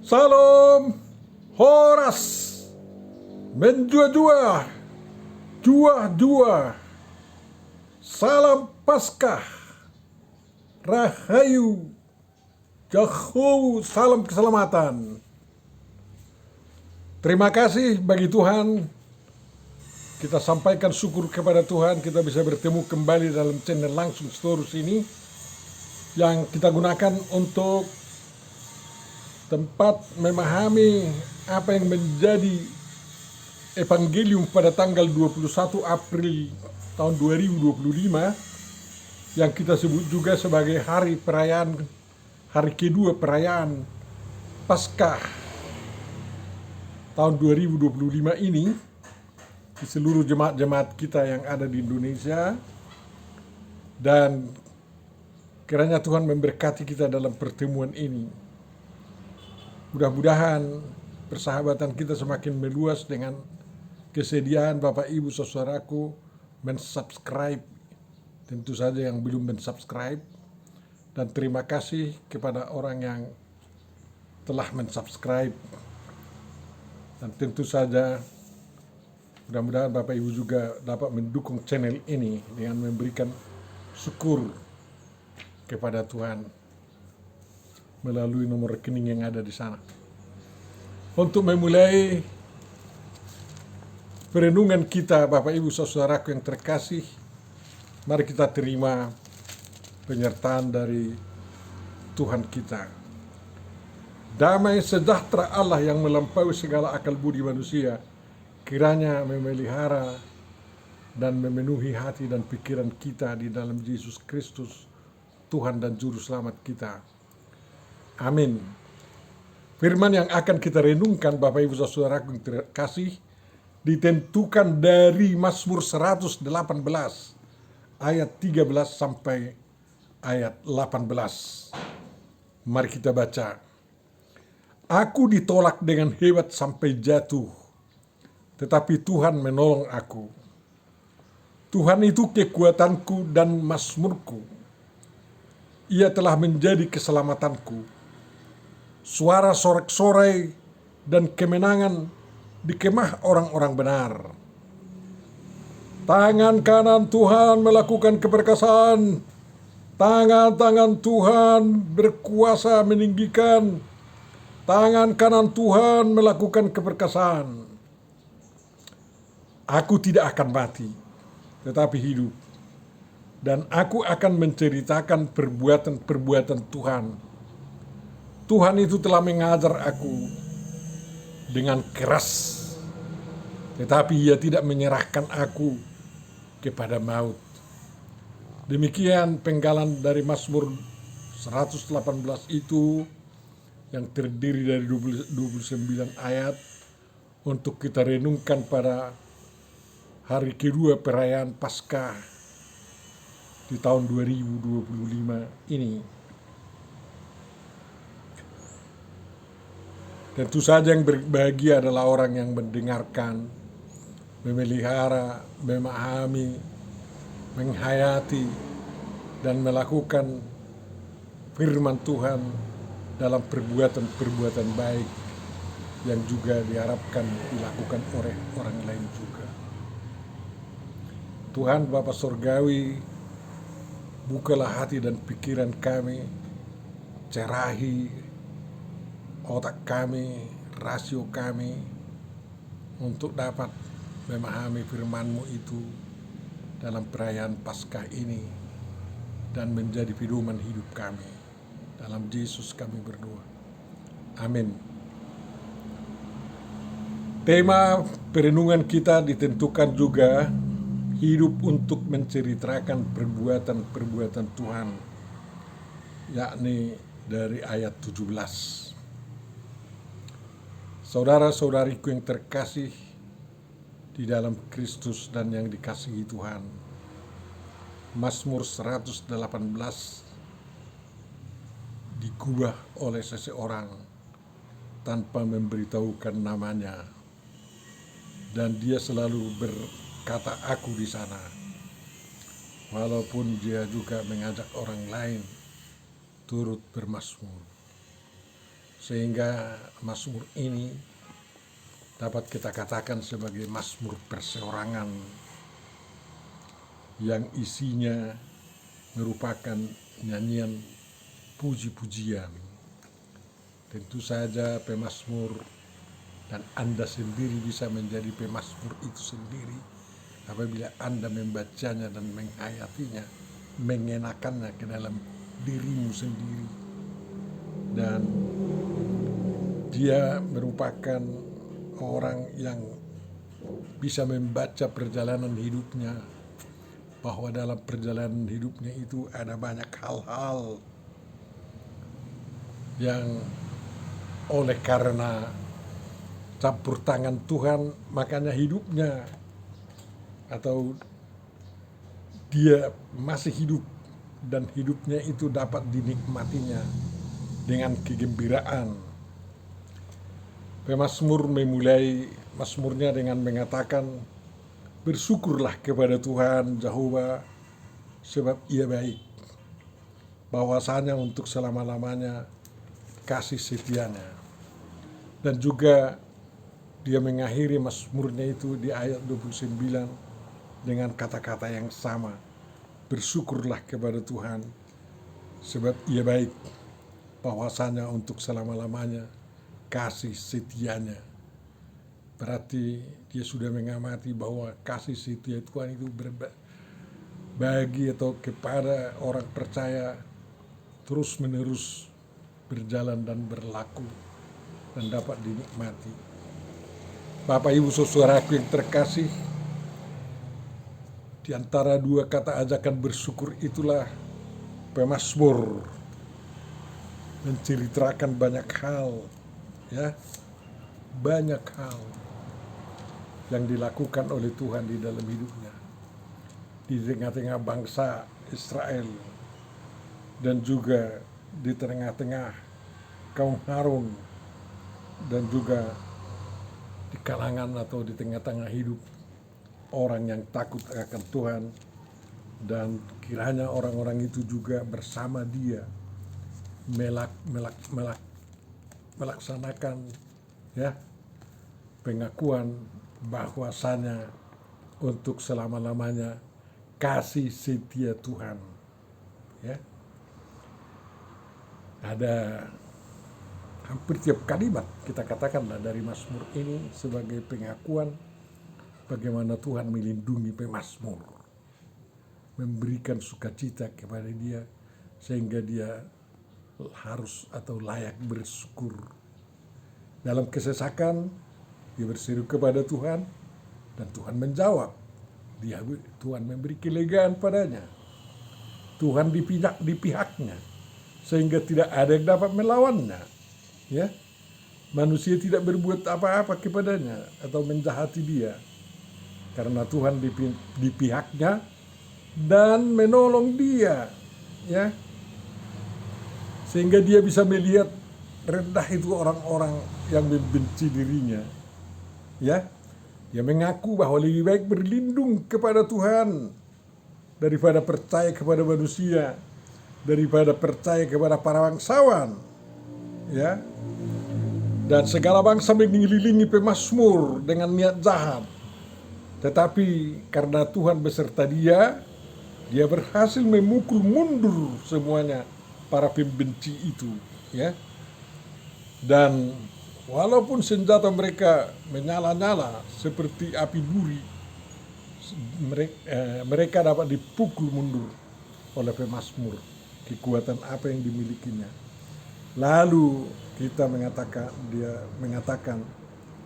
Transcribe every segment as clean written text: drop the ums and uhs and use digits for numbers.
Salam Horas menjua-jua, jua-jua. Salam Paskah, Rahayu, Jahu, salam keselamatan. Terima kasih bagi Tuhan. Kita sampaikan syukur kepada Tuhan, kita bisa bertemu kembali dalam channel Langsung Storus ini yang kita gunakan untuk tempat memahami apa yang menjadi evangelium pada tanggal 21 April tahun 2025 yang kita sebut juga sebagai hari kedua perayaan Paskah tahun 2025 ini di seluruh jemaat-jemaat kita yang ada di Indonesia, dan kiranya Tuhan memberkati kita dalam pertemuan ini. Mudah-mudahan persahabatan kita semakin meluas dengan kesediaan Bapak Ibu Saudaraku mensubscribe, tentu saja yang belum mensubscribe, dan terima kasih kepada orang yang telah mensubscribe, dan tentu saja mudah-mudahan Bapak Ibu juga dapat mendukung channel ini dengan memberikan syukur kepada Tuhan melalui nomor rekening yang ada di sana. Untuk memulai perenungan kita, Bapak Ibu Saudaraku yang terkasih, mari kita terima penyertaan dari Tuhan kita. Damai sejahtera Allah yang melampaui segala akal budi manusia kiranya memelihara dan memenuhi hati dan pikiran kita di dalam Yesus Kristus, Tuhan dan Juru Selamat kita. Amin. Firman yang akan kita renungkan, Bapak Ibu Saudaraku yang terkasih, ditentukan dari Mazmur 118 ayat 13 sampai ayat 18. Mari kita baca. Aku ditolak dengan hebat sampai jatuh, tetapi Tuhan menolong aku. Tuhan itu kekuatanku dan mazmurku. Ia telah menjadi keselamatanku. Suara sorak-sorai dan kemenangan di kemah orang-orang benar. Tangan kanan Tuhan melakukan keperkasaan. Tangan-tangan Tuhan berkuasa meninggikan. Tangan kanan Tuhan melakukan keperkasaan. Aku tidak akan mati, tetapi hidup. Dan aku akan menceritakan perbuatan-perbuatan Tuhan. Tuhan itu telah mengajar aku dengan keras, tetapi Ia tidak menyerahkan aku kepada maut. Demikian penggalan dari Mazmur 118 itu yang terdiri dari 29 ayat untuk kita renungkan pada hari kedua perayaan Paskah di tahun 2025 ini. Tentu saja yang berbahagia adalah orang yang mendengarkan, memelihara, memahami, menghayati, dan melakukan firman Tuhan dalam perbuatan-perbuatan baik yang juga diharapkan dilakukan oleh orang lain juga. Tuhan Bapa Surgawi, bukalah hati dan pikiran kami, cerahi otak kami, rasio kami, untuk dapat memahami firman-Mu itu dalam perayaan Paskah ini dan menjadi pedoman hidup kami. Dalam Yesus kami berdoa. Amin. Tema perenungan kita ditentukan juga hidup untuk menceritakan perbuatan-perbuatan Tuhan, yakni dari ayat 17. Saudara-saudariku yang terkasih di dalam Kristus dan yang dikasihi Tuhan, Mazmur 118 digubah oleh seseorang tanpa memberitahukan namanya, dan dia selalu berkata aku di sana, walaupun dia juga mengajak orang lain turut bermazmur. Sehingga Mazmur ini dapat kita katakan sebagai Mazmur perseorangan yang isinya merupakan nyanyian puji-pujian. Tentu saja pemazmur dan Anda sendiri bisa menjadi pemazmur itu sendiri apabila Anda membacanya dan menghayatinya, mengenakannya ke dalam dirimu sendiri. Dan dia merupakan orang yang bisa membaca perjalanan hidupnya, bahwa dalam perjalanan hidupnya itu ada banyak hal-hal yang oleh karena campur tangan Tuhan, makanya hidupnya atau dia masih hidup dan hidupnya itu dapat dinikmatinya dengan kegembiraan. Pemazmur memulai mazmurnya dengan mengatakan, bersyukurlah kepada Tuhan Jehovah sebab ia baik, bahwasanya untuk selama-lamanya kasih setianya. Dan juga dia mengakhiri mazmurnya itu di ayat 29 dengan kata-kata yang sama, bersyukurlah kepada Tuhan sebab ia baik, bahwasanya untuk selama-lamanya kasih setianya. Berarti dia sudah mengamati bahwa kasih setia Tuhan itu bagi atau kepada orang percaya terus menerus berjalan dan berlaku dan dapat dinikmati. Bapak Ibu saudaraku yang terkasih, di antara dua kata ajakan bersyukur itulah pemazmur menceritakan banyak hal, ya, banyak hal yang dilakukan oleh Tuhan di dalam hidupnya, di tengah-tengah bangsa Israel, dan juga di tengah-tengah kaum Harun, dan juga di kalangan atau di tengah-tengah hidup orang yang takut akan Tuhan. Dan kiranya orang-orang itu juga bersama dia melaksanakan, ya, pengakuan bahwasanya untuk selama-lamanya kasih setia Tuhan, ya. Ada hampir tiap kalimat kita katakanlah dari Mazmur ini sebagai pengakuan bagaimana Tuhan melindungi pemazmur, memberikan sukacita kepada dia sehingga dia harus atau layak bersyukur. Dalam kesesakan dia berseru kepada Tuhan dan Tuhan menjawab. Tuhan memberi kelegaan padanya. Tuhan di pihaknya sehingga tidak ada yang dapat melawannya, ya. Manusia tidak berbuat apa-apa kepadanya atau menjahati dia karena Tuhan di pihaknya dan menolong dia, ya. Sehingga dia bisa melihat rendah itu orang-orang yang membenci dirinya, ya. Dia mengaku bahwa lebih baik berlindung kepada Tuhan daripada percaya kepada manusia, daripada percaya kepada para bangsawan, ya. Dan segala bangsa mengelilingi pemazmur dengan niat jahat, tetapi karena Tuhan beserta dia, dia berhasil memukul mundur semuanya para pembenci itu, ya. Dan walaupun senjata mereka menyala-nyala seperti api duri, mereka dapat dipukul mundur oleh pemazmur, kekuatan apa yang dimilikinya. Lalu dia mengatakan,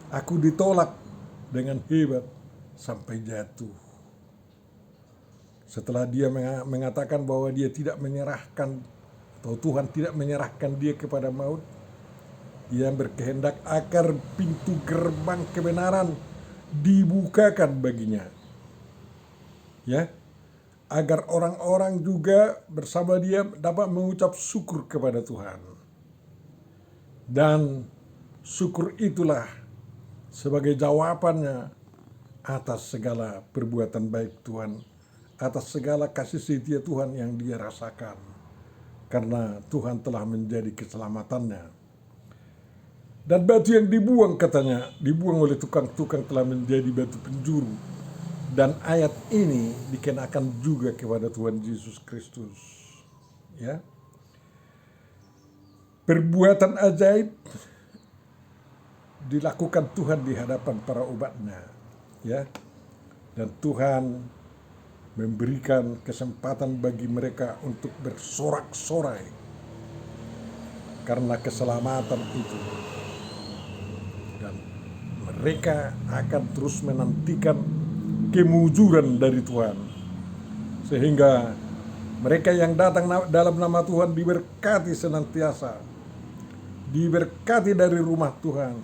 aku ditolak dengan hebat sampai jatuh. Setelah dia mengatakan bahwa dia tidak menyerahkan atau Tuhan tidak menyerahkan dia kepada maut, dia berkehendak agar pintu gerbang kebenaran dibukakan baginya, ya, agar orang-orang juga bersama dia dapat mengucap syukur kepada Tuhan. Dan syukur itulah sebagai jawabannya atas segala perbuatan baik Tuhan, atas segala kasih setia Tuhan yang dia rasakan, karena Tuhan telah menjadi keselamatannya. Dan batu yang dibuang, katanya, dibuang oleh tukang-tukang telah menjadi batu penjuru. Dan ayat ini dikenakan juga kepada Tuhan Yesus Kristus. Ya. Perbuatan ajaib dilakukan Tuhan di hadapan para umatnya. Ya. Dan Tuhan memberikan kesempatan bagi mereka untuk bersorak-sorai karena keselamatan itu. Dan mereka akan terus menantikan kemujuran dari Tuhan. Sehingga mereka yang datang dalam nama Tuhan diberkati senantiasa. Diberkati dari rumah Tuhan.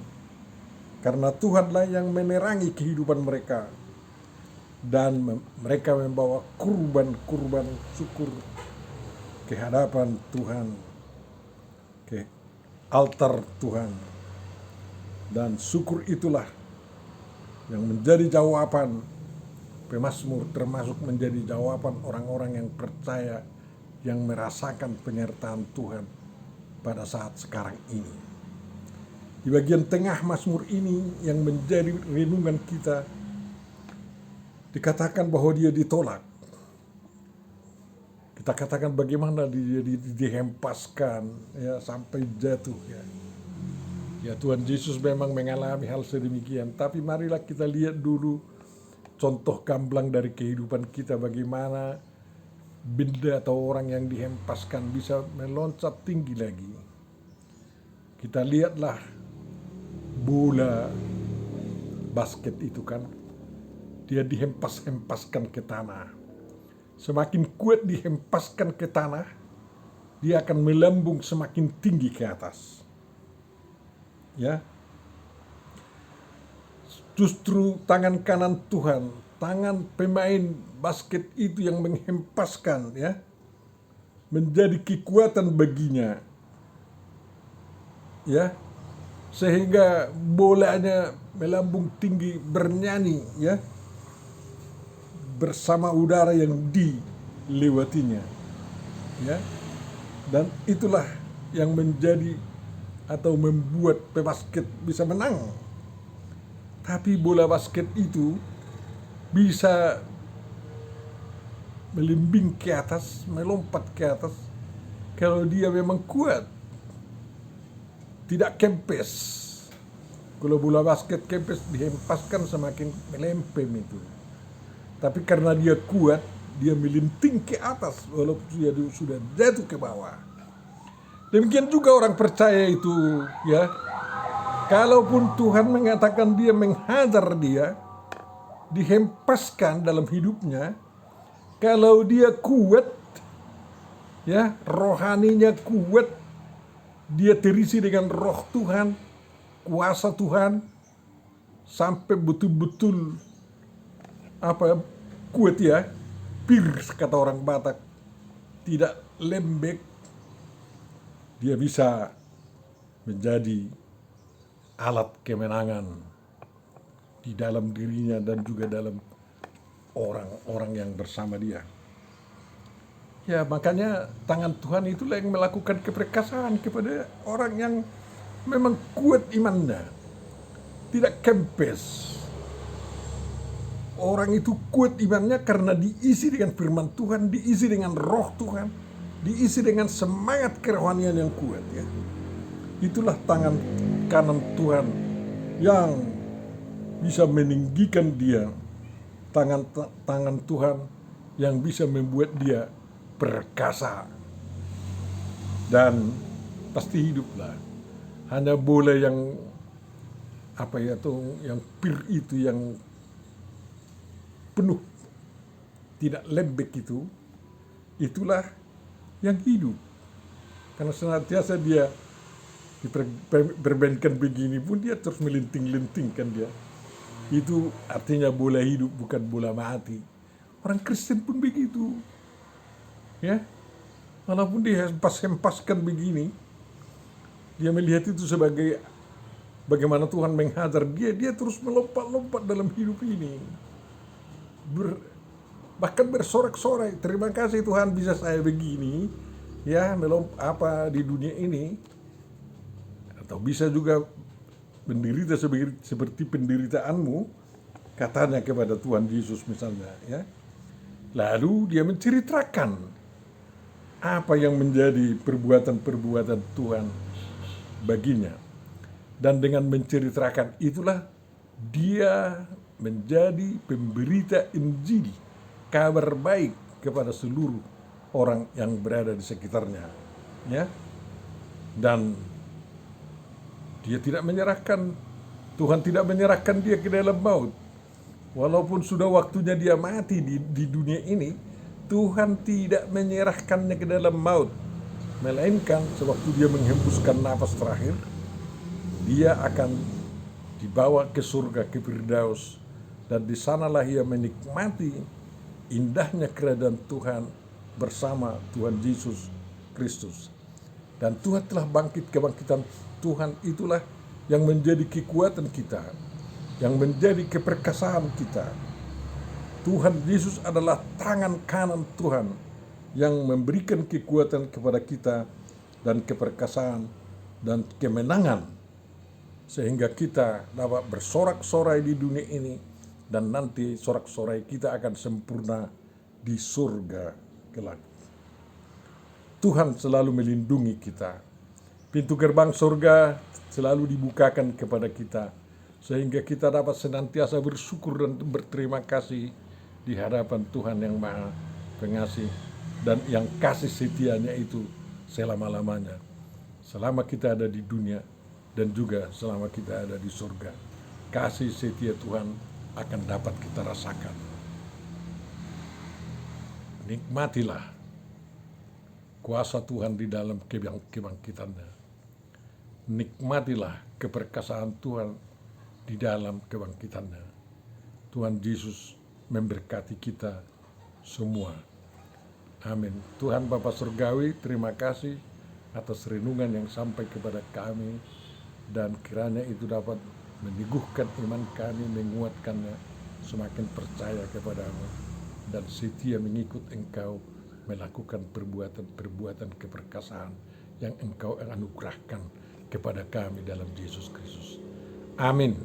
Karena Tuhanlah yang menerangi kehidupan mereka. Dan mereka membawa kurban-kurban syukur ke hadapan Tuhan, ke altar Tuhan. Dan syukur itulah yang menjadi jawaban pemazmur, termasuk menjadi jawaban orang-orang yang percaya, yang merasakan penyertaan Tuhan pada saat sekarang ini. Di bagian tengah mazmur ini yang menjadi renungan kita, dikatakan bahwa dia ditolak. Kita katakan bagaimana dia dihempaskan, ya, sampai jatuh, ya. Ya, Tuhan Yesus memang mengalami hal sedemikian. Tapi marilah kita lihat dulu contoh gamblang dari kehidupan kita, bagaimana benda atau orang yang dihempaskan bisa meloncat tinggi lagi. Kita lihatlah bola basket itu kan, dia dihempas-hempaskan ke tanah. Semakin kuat dihempaskan ke tanah, dia akan melambung semakin tinggi ke atas. Ya. Justru tangan kanan Tuhan, tangan pemain basket itu yang menghempaskan, ya, menjadi kekuatan baginya. Ya. Sehingga bolanya melambung tinggi, bernyanyi, ya, bersama udara yang dilewatinya, ya. Dan itulah yang menjadi atau membuat pebasket bisa menang. Tapi bola basket itu bisa melimbing ke atas, melompat ke atas kalau dia memang kuat, tidak kempes. Kalau bola basket kempes, dihempaskan semakin melempem itu. Tapi karena dia kuat, dia melinting ke atas walaupun dia sudah jatuh ke bawah. Demikian juga orang percaya itu, ya. Kalaupun Tuhan mengatakan dia menghajar dia, dihempaskan dalam hidupnya, kalau dia kuat, ya, rohaninya kuat, dia terisi dengan roh Tuhan, kuasa Tuhan, sampai betul-betul kuat, ya, pierce kata orang Batak, tidak lembek, dia bisa menjadi alat kemenangan di dalam dirinya dan juga dalam orang-orang yang bersama dia. Ya, makanya tangan Tuhan itulah yang melakukan keperkasaan kepada orang yang memang kuat imannya, tidak kempes. Orang itu kuat imannya karena diisi dengan firman Tuhan, diisi dengan roh Tuhan, diisi dengan semangat kerohanian yang kuat, ya. Itulah tangan kanan Tuhan yang bisa meninggikan dia, tangan Tuhan yang bisa membuat dia perkasa dan pasti hiduplah. Hanya boleh yang yang pir itu, yang penuh, tidak lembek itu, itulah yang hidup. Karena senantiasa dia diperbankan begini pun dia terus melinting-lintingkan dia. Itu artinya bola hidup, bukan bola mati. Orang Kristen pun begitu, ya. Walaupun dia hempas-hempaskan begini, dia melihat itu sebagai bagaimana Tuhan menghajar dia, dia terus melompat-lompat dalam hidup ini. Bahkan bersorak-sorai, terima kasih Tuhan bisa saya begini, ya, melompat di dunia ini. Atau bisa juga menderita seperti penderitaanmu, katanya kepada Tuhan Yesus misalnya, ya. Lalu dia menceritakan apa yang menjadi perbuatan-perbuatan Tuhan baginya. Dan dengan menceritakan itulah dia menjadi pemberita Injil, kabar baik kepada seluruh orang yang berada di sekitarnya, ya. Dan dia tidak menyerahkan, Tuhan tidak menyerahkan dia ke dalam maut. Walaupun sudah waktunya dia mati di dunia ini, Tuhan tidak menyerahkannya ke dalam maut. Melainkan sewaktu dia menghembuskan napas terakhir, dia akan dibawa ke surga, ke Firdaus. Dan di sanalah ia menikmati indahnya kerajaan Tuhan bersama Tuhan Yesus Kristus. Dan Tuhan telah bangkit, kebangkitan Tuhan itulah yang menjadi kekuatan kita, yang menjadi keperkasaan kita. Tuhan Yesus adalah tangan kanan Tuhan yang memberikan kekuatan kepada kita dan keperkasaan dan kemenangan, sehingga kita dapat bersorak-sorai di dunia ini, dan nanti sorak-sorai kita akan sempurna di surga kelak. Tuhan selalu melindungi kita. Pintu gerbang surga selalu dibukakan kepada kita, sehingga kita dapat senantiasa bersyukur dan berterima kasih di hadapan Tuhan yang Maha Pengasih dan yang kasih setianya itu selama-lamanya. Selama kita ada di dunia dan juga selama kita ada di surga, kasih setia Tuhan akan dapat kita rasakan. Nikmatilah kuasa Tuhan di dalam kebangkitannya. Nikmatilah keperkasaan Tuhan di dalam kebangkitannya. Tuhan Yesus memberkati kita semua. Amin. Tuhan Bapa Surgawi, terima kasih atas renungan yang sampai kepada kami, dan kiranya itu dapat meneguhkan iman kami, menguatkannya, semakin percaya kepadamu dan setia mengikut Engkau, melakukan perbuatan-perbuatan keperkasaan yang Engkau anugerahkan kepada kami dalam Yesus Kristus. Amin.